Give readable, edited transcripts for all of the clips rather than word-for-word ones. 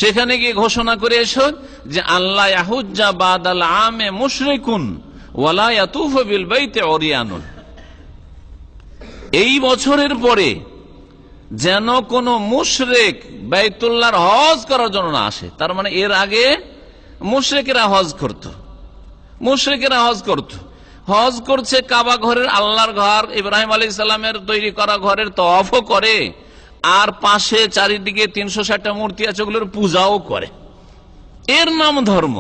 সেখানে গিয়ে ঘোষণা করে এসো যে আল্লাহ ইয়াহুজ্জা বাদাল আমে মুশরিকুন ওয়ালা ইয়াতুফু বিল বাইতি উরিয়ানুন, এই বছরের পরে যেন কোন মুশরিক বাইতুল্লাহর হজ করার জন্য না আসে। তার মানে এর আগে মুশরিকেরা হজ করত, হজ করছে কাবা ঘরের, আল্লাহর ঘর ইব্রাহিম আলাইহিস সালামের তৈরি করা ঘরের তওয়াফও করে, আর পাশে চারিদিকে 360টা মূর্তি আছে, ওগুলোর পূজাও করে। এর নাম ধর্ম।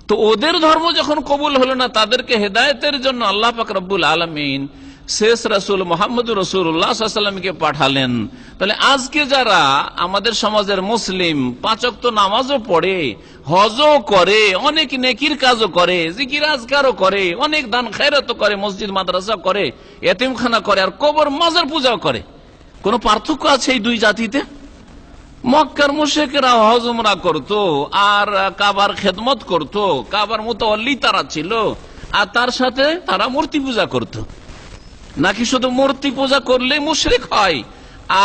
তো ওদের ধর্ম যখন কবুল হলো না, তাদেরকে হেদায়েতের জন্য আল্লাহ পাক রব্বুল আলামিন শেষ রাসূল মুহাম্মদুর রাসূলুল্লাহ সাল্লাল্লাহু আলাইহি ওয়াসাল্লামকে পাঠালেন। তাহলে আজকে যারা আমাদের সমাজের মুসলিম 5 ওয়াক্ত নামাজও পড়ে, হজও করে, অনেক নেকির কাজও করে, জিকির আজকারও করে, অনেক দান খায়রাতও করে, মসজিদ মাদ্রাসা করে, এতিমখানা করে, আর কবর মাজার পূজাও করে, কোন পার্থক্য আছে এই দুই জাতিতে? মক্কার মুশরিকরা হজ উমরা করতো আর কাবার খেদমত করতো, কাবার মুতাওয়াল্লি তারা ছিল, আর তার সাথে তারা মূর্তি পূজা করত। নাকি শুধু মূর্তি পূজা করলে মুশরিক হয়,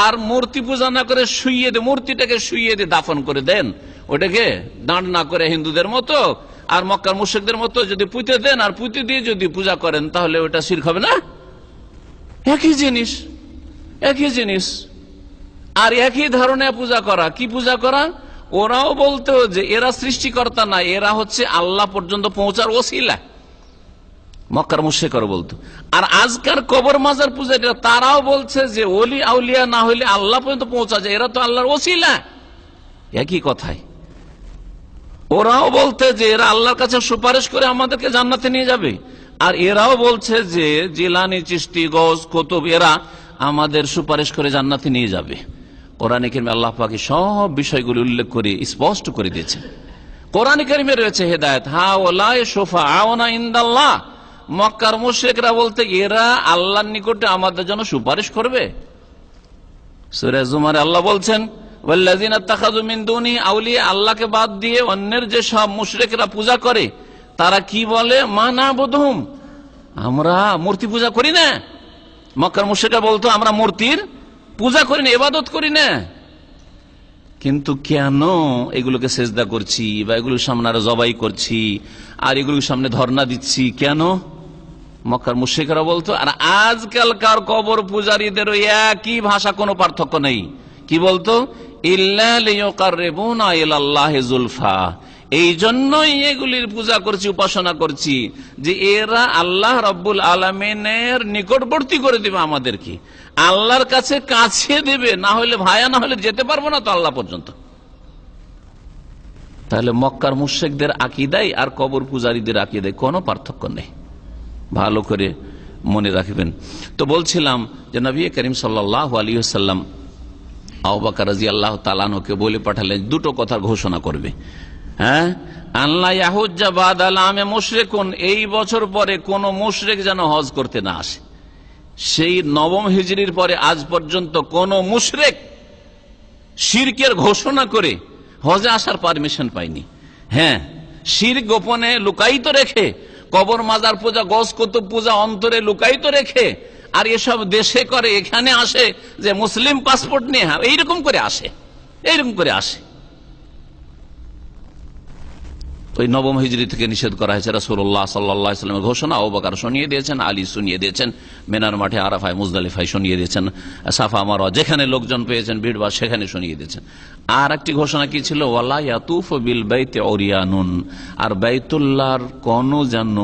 আর মূর্তি পূজা না করে শুইয়ে দিয়ে, মূর্তিটাকে শুইয়ে দিয়ে দাফন করে দেন, ওটাকে দাঁড় না করে হিন্দুদের মতো আর মক্কার মুশরিকদের মতো যদি পুঁতে দেন আর পুঁতে দিয়ে যদি পূজা করেন, তাহলে ওটা শিরক হবে না? একই জিনিস আর একই ধারণা পূজা করা। কি পূজা করা? ওরাও বলতো যে এরা সৃষ্টিকর্তা না, এরা হচ্ছে আল্লাহ পর্যন্ত পৌঁছার ওসিলা, মক্কার মুশরিকরা বলতো। আর আজকার কবর মাজার পূজারীরা তারাও বলছে যে ওলি আউলিয়া না হইলে আল্লাহ পর্যন্ত পৌঁছা যায়, এরা তো আল্লাহর ওসিলা। একই কথাই ওরাও বলতে যে এরা আল্লাহর কাছে সুপারিশ করে আমাদেরকে জান্নাতে নিয়ে যাবে, আর এরাও বলছে যে জিলানী, চিশতি, গৌস, কুতুব এরা আমাদের সুপারিশ করে জান্নাতে নিয়ে যাবে। কোরআনে কারিমে আল্লাহ পাক সব বিষয়গুলো উল্লেখ করে স্পষ্ট করে দিয়েছেন। কোরআনে কারিমে রয়েছে হেদায়েত, হাউলাই শুফাআউনা ইনদাল্লাহ। মক্কার মুশরিকরা বলতে এরা আল্লাহর নিকটে আমাদের জন্য সুপারিশ করবে। সূরা জুমারে আল্লাহ বলছেন ওয়াল্লাযিনা ইত্তাখাযু মিন দুনি আউলিয়া, আল্লাহকে বাদ দিয়ে অন্যের যে সব মুশরিকরা পূজা করে, তারা কি বলে? মা নাবুদুহুম, আমরা মূর্তি পূজা করি না। মক্কার মুশরিকরা বলতো আমরা মূর্তির পূজা করি না, ইবাদত করি না। কিন্তু কেন এগুলোকে সেজদা করছি বা এগুলোর সামনে আরো জবাই করছি আর এগুলোর সামনে ধর্ণা দিচ্ছি কেন? মক্কার মুশরিকরা বলতো। আর আজকালকার কবর পূজারীদেরও একই ভাষা, কোনো পার্থক্য নেই। কি বলতো? ইল্লা লিয়ুকাররিবুনা ইলাল্লাহি যুলফা, এই জন্যই এগুলির পূজা করছি, উপাসনা করছি, যে এরা আল্লাহ রাব্বুল আলামিনের নিকটবর্তী করে দিবে আমাদেরকে, আল্লাহর কাছে কাছে দেবে, না হলে ভায়া, না হলে যেতে পারবো না তো আল্লাহ পর্যন্ত। তাহলে মক্কার মুশরিকদের আকীদায় আর কবর পূজারীদের আকীদায় কোনো পার্থক্য নেই, ভালো করে মনে রাখবেন। তো বলছিলাম যে নবী করিম সাল্লাল্লাহু আলাইহি ওয়াসাল্লাম আবু বকর রাদিয়াল্লাহু তাআলা আনহুকে বলে পাঠালেন দুটো কথা ঘোষণা করবে। হ্যাঁ, আল্লাহ ইয়াহুজ্জা বাদাল আমে মুশরিকুন, এই বছর পরে কোন মুশরিক যেন হজ করতে না আসে। সেই নবম হিজরির পরে আজ পর্যন্ত কোন মুশরিক শিরকের ঘোষণা করে হজে আসার পারমিশন পায়নি। হ্যাঁ, শিরক গোপনে লুকায়িত রেখে, কবর মাজার পূজা, গস কুতুব পূজা অন্তরে লুকায়িত রেখে, আর এসব দেশে করে, এখানে আসে যে মুসলিম পাসপোর্ট নিয়ে এইরকম করে আসে। ওই নবম হিজরি থেকে নিষেধ করা হয়েছে। রাসূলুল্লাহ সাল্লাল্লাহু আলাইহি ওয়াসাল্লামের ঘোষণা আবু বকর শুনিয়ে দিয়েছেন, আলী শুনিয়ে দিয়েছেন, মিনার মাঠে, আরাফায়, মুজদালিফায় শুনিয়ে দিয়েছেন, সাফা মারওয়া যেখানে লোকজন পেয়েছেন ভিড় বা সেখানে শুনিয়ে দিয়েছেন। আর একটি ঘোষণা কি ছিল? ওয়ালা ইয়াতুফু বিল বাইতি উরিয়ানুন, আর বাইতুল্লাহর কোন যেন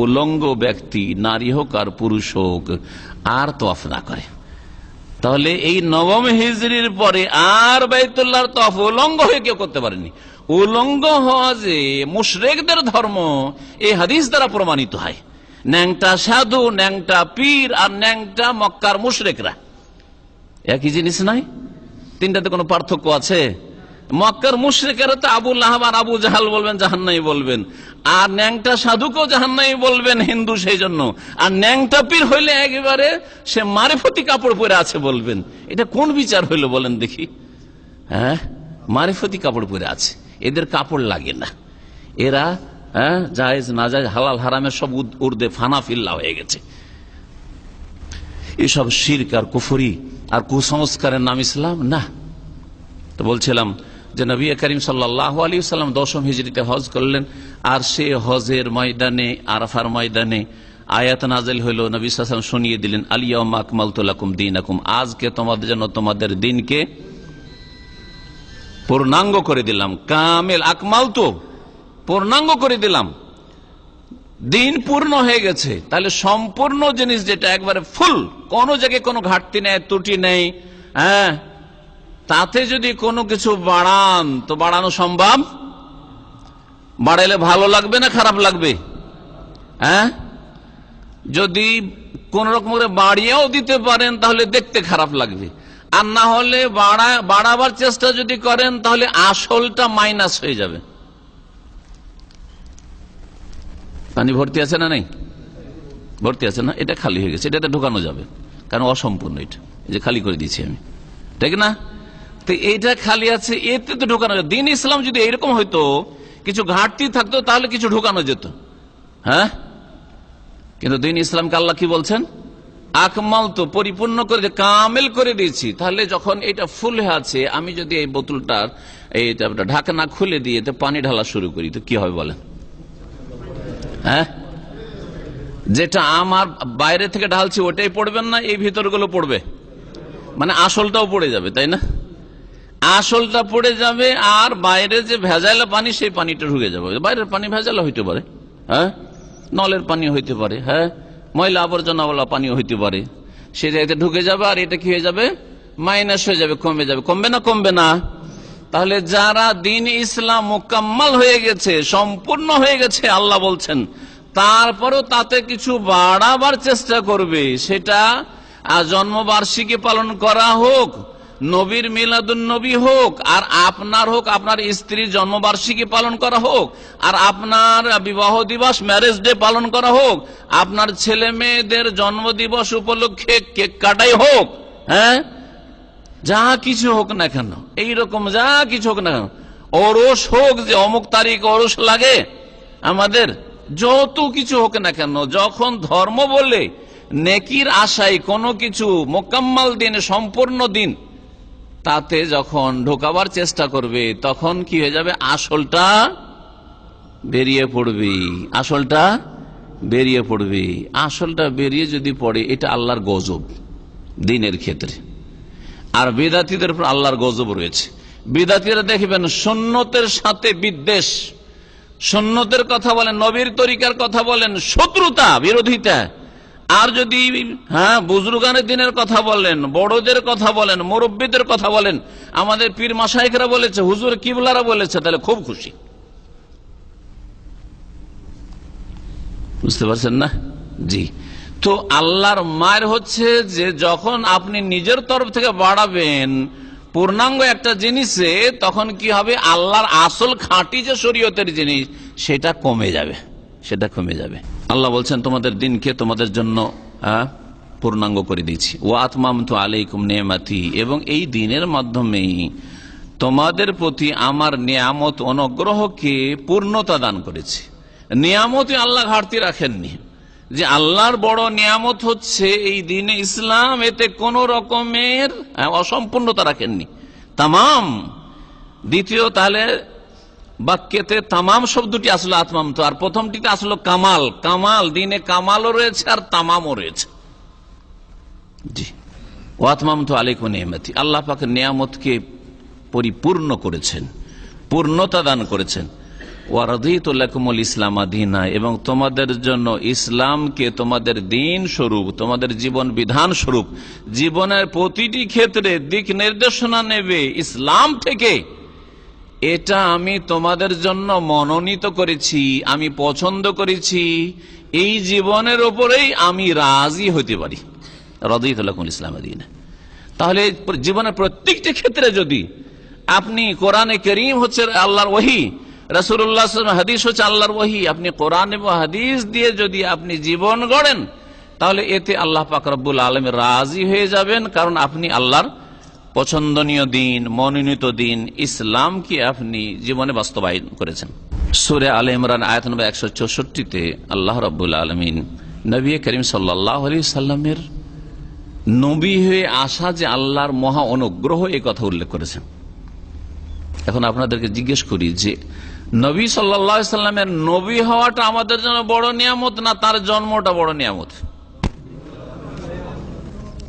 উলঙ্গ ব্যক্তি, নারী হোক আর পুরুষ হোক, আর তওয়াফ না করে। তাহলে এই নবম হিজরির পরে আর বাইতুল্লাহর তওয়াফ উলঙ্গ হয়ে কেউ করতে পারেনি। উলঙ্গ হওয়া যে মুশরিকদের ধর্ম, এই হাদিস দ্বারা প্রমাণিত হয়। ন্যাংটা সাধু, ন্যাংটা পীর আর ন্যাংটা মক্কার মুশরিকরা একই জিনিস নয়? তিনটাতে কোনো পার্থক্য আছে? মক্কার মুশরিকেরা তো আবু লাহাব আর আবু জাহাল বলবেন, জাহান্নামী বলবেন, আর ন্যাংটা সাধুকেও জাহান্নামী বলবেন, হিন্দু সেই জন্য। আর ন্যাংটা পীর হইলে একেবারে সে মারিফতি কাপড় পরে আছে বলবেন। এটা কোন বিচার হইল বলেন দেখি? হ্যাঁ, মারিফতি কাপড় পরে আছে, এদের কাপড় লাগে না। এরা জায়েজ না জায়েজ, হালাল হারামের সব উর্দে ফানাফিল্লা হয়ে গেছে। এসব শিরক আর কুফরি আর কুসংস্কারের নাম ইসলাম না। তো বলছিলাম যে নবী করিম সাল্লাল্লাহু আলাইহি ওয়াসাল্লাম 10ম হিজরিতে হজ করলেন, আর সে হজের ময়দানে, আরাফার ময়দানে আয়াত নাযিল হলো, নবী সাল্লাল্লাহু আলাইহি ওয়াসাল্লাম শুনিয়ে দিলেন, আল ইয়াউমা আকমালতু লাকুম দীনাকুম, আজকে তোমাদের জন্য তোমাদের দিনকে পূর্ণাঙ্গ করে দিলাম। কামেল, আকমালতু, পূর্ণাঙ্গ করে দিলাম, দিন পূর্ণ হয়ে গেছে। তাহলে সম্পূর্ণ জিনিস যেটা একবারে ফুল, কোন জায়গায় কোনো ঘাটতি নেই, ত্রুটি নেই, হ্যাঁ, তাতে যদি কোনো কিছু বাড়ান তো বাড়ানো সম্ভব? বাড়াইলে ভালো লাগবে না খারাপ লাগবে? হ্যাঁ, যদি কোন রকম করে বাড়িয়েও দিতে পারেন তাহলে দেখতে খারাপ লাগবে, আর না হলে বাড়াবার চেষ্টা যদি করেন তাহলে আসলটা মাইনাস হয়ে যাবে। পানি ভর্তি আছে না? নেই, ভর্তি আছে না? এটা খালি হয়ে গেছে, এটাতে ঢোকানো যাবে, কারণ অসম্পূর্ণ, এটা এই যে খালি করে দিয়েছি আমি, ঠিক না? তো এইটা খালি আছে, এতে তো ঢোকানো যাবে। দিন ইসলাম যদি এইরকম হইতো, কিছু ঘাটতি থাকতো, তাহলে কিছু ঢোকানো যেত, হ্যাঁ। কিন্তু দিন ইসলামকে আল্লাহ কি বলছেন? আকমাল, তো পরিপূর্ণ করে, কামেল করে দিয়েছি। তাহলে যখন এটা ফুল হয়ে আছে, আমি যদি এই বোতলটার এইটা ঢাকনা খুলে দিয়ে পানি ঢালা শুরু করি তো কি হবে বলেন? হ্যাঁ, যেটা আমার বাইরে থেকে ঢালছি ওটাই পড়বেন না, এই ভিতরগুলো পড়বে, মানে আসলটাও পড়ে যাবে, তাই না? আসলটা পড়ে যাবে, আর বাইরে যে ভেজালা পানি সেই পানিটা ঢুকে যাবে। বাইরের পানি ভেজালা হইতে পারে, হ্যাঁ, নলের পানি হইতে পারে, হ্যাঁ, ময়লা আবর্জনাওয়ালা পানিও হইতে পারে, সে জায়গাতে ঢুকে যাবে, আর এটা কি হয়ে যাবে? মাইনাস হয়ে যাবে, কমে যাবে। কমবে না? কমবে না। তাহলে যারা দিন ইসলাম মোকাম্মল হয়ে গেছে, সম্পূর্ণ হয়ে গেছে আল্লাহ বলছেন, তারপরও তাতে কিছু বাড়াবার চেষ্টা করবে, সেটা জন্মবার্ষিকী পালন করা হোক, নবীর মিলাদুন নবী হোক, আর আপনার হোক, আপনার স্ত্রীর জন্মবার্ষিকী পালন করা হোক, আর আপনার বিবাহ দিবস, ম্যারেজ ডে পালন করা হোক, আপনার ছেলে মেয়েদের জন্মদিবস উপলক্ষে কেক কাটাই হোক, হ্যাঁ, যা কিছু হোক না কেন, এইরকম যা কিছু হোক না কেন, ওরস হোক, যে অমুক তারিখ ওরস লাগে আমাদের, যত কিছু হোক না কেন, যখন ধর্ম বলে নেকির আশায় কোনো কিছু মোকাম্মল দিন, সম্পূর্ণ দিন, তাতে যখন ঢোকাবার চেষ্টা করবে, তখন কি হয়ে যাবে? আসলটা বেরিয়ে পড়বে, আসলটা বেরিয়ে পড়বে। আসলটা বেরিয়ে যদি পড়ে, এটা আল্লাহর গজব দিনের ক্ষেত্রে। আর বিদাতীদের উপর আল্লাহর গজব রয়েছে। বিদাতীরা দেখবেন সুন্নতের সাথে বিদ্বেষ, সুন্নতের কথা বলেন, নবীর তরিকার কথা বলেন, শত্রুতা, বিরোধিতা। আর যদি হ্যাঁ বুজুর্গানের দিনের কথা বলেন, বড়দের কথা বলেন, মুরব্বীদের কথা বলেন, আমাদের পীর মাশায়েখরা বলেছে, হুজুর কিবলারা বলেছে, তাহলে খুব খুশি। বুঝতে পারছেন না? জি। তো আল্লাহর মায়ের হচ্ছে যে যখন আপনি নিজের তরফ থেকে বাড়াবেন পূর্ণাঙ্গ একটা জিনিসে, তখন কি হবে? আল্লাহর আসল খাঁটি যে শরীয়তের জিনিস, সেটা কমে যাবে, সেটা কমে যাবে। আল্লাহ বলছেন, তোমাদের দিনকে তোমাদের জন্য পূর্ণাঙ্গ করে দিয়েছি। ওয়া আতমামতু আলাইকুম নিয়ামতি, এবং এই দিনের মাধ্যমেই তোমাদের প্রতি আমার নিয়ামত, অনুগ্রহকে পূর্ণতা দান করেছি। নিয়ামতে আল্লাহ ঘাটতি রাখেননি, যে আল্লাহর বড় নিয়ামত হচ্ছে এই দিনে ইসলাম, এতে কোন রকমের অসম্পূর্ণতা রাখেননি, তামাম। দ্বিতীয়, তাহলে বাক্যেতে তামাম শব্দটি আসলো আতমাম, তো আর প্রথমটিতে আসলো কামাল। কামাল, দিনে কামালও রয়েছে আর তামামও রয়েছে। জি, ওয়াতমাম তো আলাইকুম নিয়ামতি, আল্লাহ পাকের নিয়ামতকে পরিপূর্ণ করেছেন, পূর্ণতা দান করেছেন। ওয়ারাদিতু লাকুমুল ইসলাম দীনা, এবং তোমাদের জন্য ইসলামকে তোমাদের দিন স্বরূপ, তোমাদের জীবন বিধান স্বরূপ, জীবনের প্রতিটি ক্ষেত্রে দিক নির্দেশনা নেবে ইসলাম থেকে, এটা আমি তোমাদের জন্য মনোনীত করেছি, আমি পছন্দ করেছি, এই জীবনের উপরেই আমি রাজি হতে পারি। রাদিতু লাকুমুল ইসলাম দীনা। তাহলে জীবনের প্রত্যেকটি ক্ষেত্রে যদি আপনি, কোরআনে কারীম হচ্ছে আল্লাহর ওহী, রাসূলুল্লাহ সাল্লাল্লাহু আলাইহি ওয়াসাল্লাম হাদিস হচ্ছে আল্লাহর ওহী, আপনি কোরআন এবং হাদিস দিয়ে যদি আপনি জীবন গড়েন, তাহলে এতে আল্লাহ পাক রব্বুল আলামিন রাজি হয়ে যাবেন, কারণ আপনি আল্লাহর পছন্দনীয় দিন, মনোনীত দিন ইসলামকে আপনি জীবনে বাস্তবায়ন করেছেন। সূরা আলে ইমরান আয়াত নম্বর 164-তে আল্লাহ রাব্বুল আলামিন নবী করিম সাল্লাল্লাহু আলাইহি সাল্লামের নবী হয়ে আসা যে আল্লাহর মহা অনুগ্রহ, এই কথা উল্লেখ করেছেন। এখন আপনাদেরকে জিজ্ঞেস করি যে নবী সাল্লাল্লাহু আলাইহি সাল্লামের নবী হওয়াটা আমাদের জন্য বড় নিয়ামত না তার জন্মটা বড় নিয়ামত?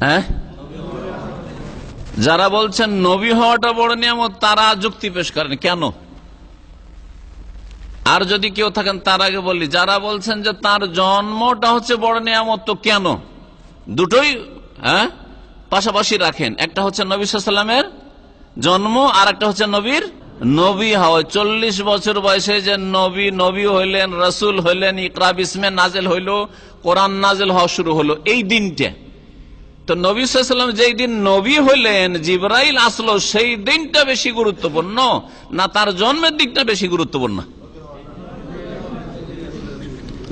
হ্যাঁ, যারা বলছেন নবী হওয়াটা বড় নিয়ামত তারা যুক্তি পেশ করেন কেন? আর যদি কেউ থাকেন তার আগে বলি, যারা বলছেন যে তার জন্মটা হচ্ছে বড় নিয়ামত, তো কেন? দুটোই পাশাপাশি রাখেন, একটা হচ্ছে নবী সাল্লাল্লাহু আলাইহি সাল্লামের জন্ম আর একটা হচ্ছে নবীর নবী হওয়া। 40 বছর বয়সে যে নবী হইলেন, রাসূল হইলেন, ইকরা বিসমে নাজেল হইল, কোরআন নাজেল হওয়া শুরু হলো এই দিনটা। তো নবী সাল্লাল্লাহু আলাইহি সাল্লাম যেই দিন নবী হইলেন, জিবরাইল আসলো, সেই দিনটা বেশি গুরুত্বপূর্ণ না তার জন্মের দিকটা বেশি গুরুত্বপূর্ণ?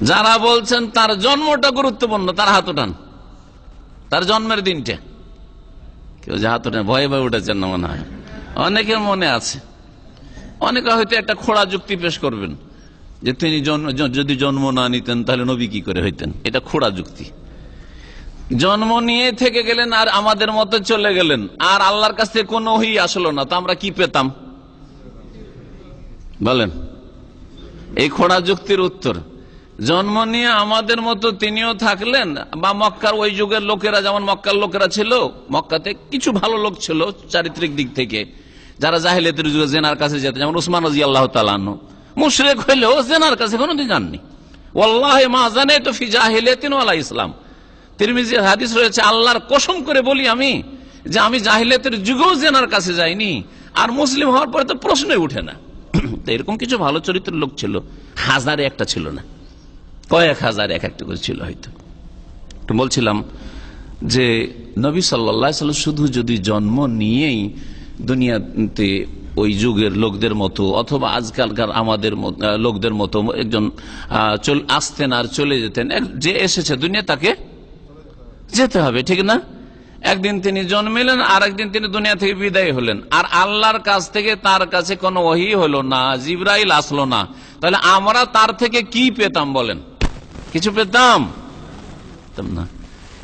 যারা বলছেন তার জন্মটা গুরুত্বপূর্ণ তার হাত উঠান, তার জন্মের দিনটা। কেউ যে হাত উঠান, ভয়ে ভয়ে উঠেছেন না মনে হয়, অনেকের মনে আছে। অনেকে হয়তো একটা খোড়া যুক্তি পেশ করবেন যে তিনি যদি জন্ম না নিতেন তাহলে নবী কি করে হইতেন। এটা খোড়া যুক্তি। জন্ম নিয়ে থেকে গেলেন আর আমাদের মতো চলে গেলেন, আর আল্লাহর কাছ থেকে কোনো ওহী আসলো না, তো আমরা কি পেতাম বলেন? এই খোড়া যুক্তির উত্তর, জন্ম নিয়ে আমাদের মতো তিনিও থাকলেন, বা মক্কার ওই যুগের লোকেরা যেমন মক্কার লোকেরা ছিল, মক্কাতে কিছু ভালো লোক ছিল চারিত্রিক দিক থেকে, যারা জাহেলিয়াতের যুগে জেনার কাছে যেত, যেমন উসমান রাদিয়াল্লাহু তাআলা আনহু মুশরিক হইলেও জেনার কাছে কোনোদিন যাননি। ওয়াল্লাহি মা জানাইতু ফি জাহিলিয়াতিন ওয়ালা ইসলাম। তিরমিজির হাদিস রয়েছে, আল্লাহর কসম করে বলি আমি যে আমি জাহিলিয়াতের যুগেও জেনার কাছে যাইনি, আর মুসলিম হওয়ার পরে তো প্রশ্নই উঠে না। তো এরকম কিছু ভালো চরিত্রের লোক ছিল, হাজারে একটা ছিল না, কয়েক হাজার এক একটা করে ছিল হয়তো। বলছিলাম যে নবী সাল্লাল্লাহু আলাইহি সাল্লাম শুধু যদি জন্ম নিয়েই দুনিয়াতে ওই যুগের লোকদের মতো অথবা আজকালকার আমাদের লোকদের মতো একজন আসতেন আর চলে যেতেন, যে এসেছে দুনিয়া তাকে যেতে হবে, ঠিক না? একদিন তিনি জন্মিলেন আর একদিন তিনি দুনিয়া থেকে বিদায় হলেন, আর আল্লাহর কাছ থেকে তার কাছে কোনো ওহী হলো না, জিবরাইল আসলো না, তাহলে আমরা তার থেকে কি পেতাম বলেন? কিছু পেতাম না।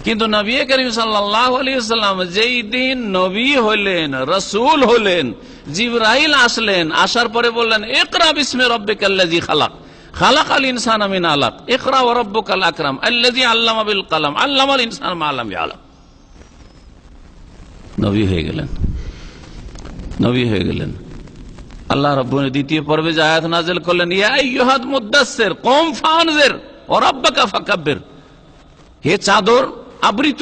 কিন্তু নবী করিম সাল্লাল্লাহু আলাইহি ওয়াসাল্লাম যেই দিন নবী হলেন, রাসূল হলেন, জিবরাইল আসলেন, আসার পরে বললেন ইকরা বিসমি রাব্বিকাল্লাযী খালাক, খালাকাল ইনসানা মিন আলাক, ইকরা ওয়া রাব্বুকাল আকরাম আল্লাযী আল্লামা বিল কলম আল্লামাল ইনসানা মা লাম ইয়ালাম। নবী হয়ে গেলেন, নবী হয়ে গেলেন। আল্লাহ রাব্বুল দ্বিতীয় পর্বে যে আয়াত নাযিল করলেন, ইয়া আইয়ুহাল মুদাসসির কুম ফানজির ওয়া রাব্বাকা ফাকাব্বির, হে চাদর আবৃত,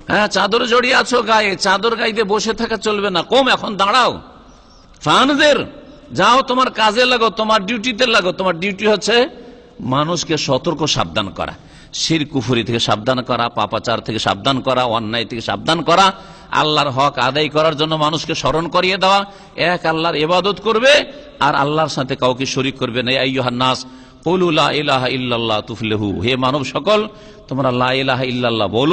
হ্যাঁ চাদর জড়িয়ে আছো গায়ে, চাদর গাইতে বসে থাকা চলবে না, কম এখন দাঁড়াও, ফানজির যাও তোমার কাজে লাগো, তোমার ডিউটিতে লাগো। তোমার ডিউটি হচ্ছে মানুষকে সতর্ক সাবধান করা, শিরক কুফরি থেকে সাবধান করা, পাপাচার থেকে সাবধান করা, অন্যায় থেকে সাবধান করা, আল্লাহর হক আদায় করার জন্য মানুষকে স্মরণ করিয়ে দেওয়া, এক আল্লাহর ইবাদত করবে আর আল্লাহর সাথে কাউকে শরীক করবে না। ইয়া আইয়ুহান নাস কুলু লা ইলাহা ইল্লাল্লাহ তুফলিহু, হে মানব সকল তোমরা লা ইলাহা ইল্লাল্লাহ বলো।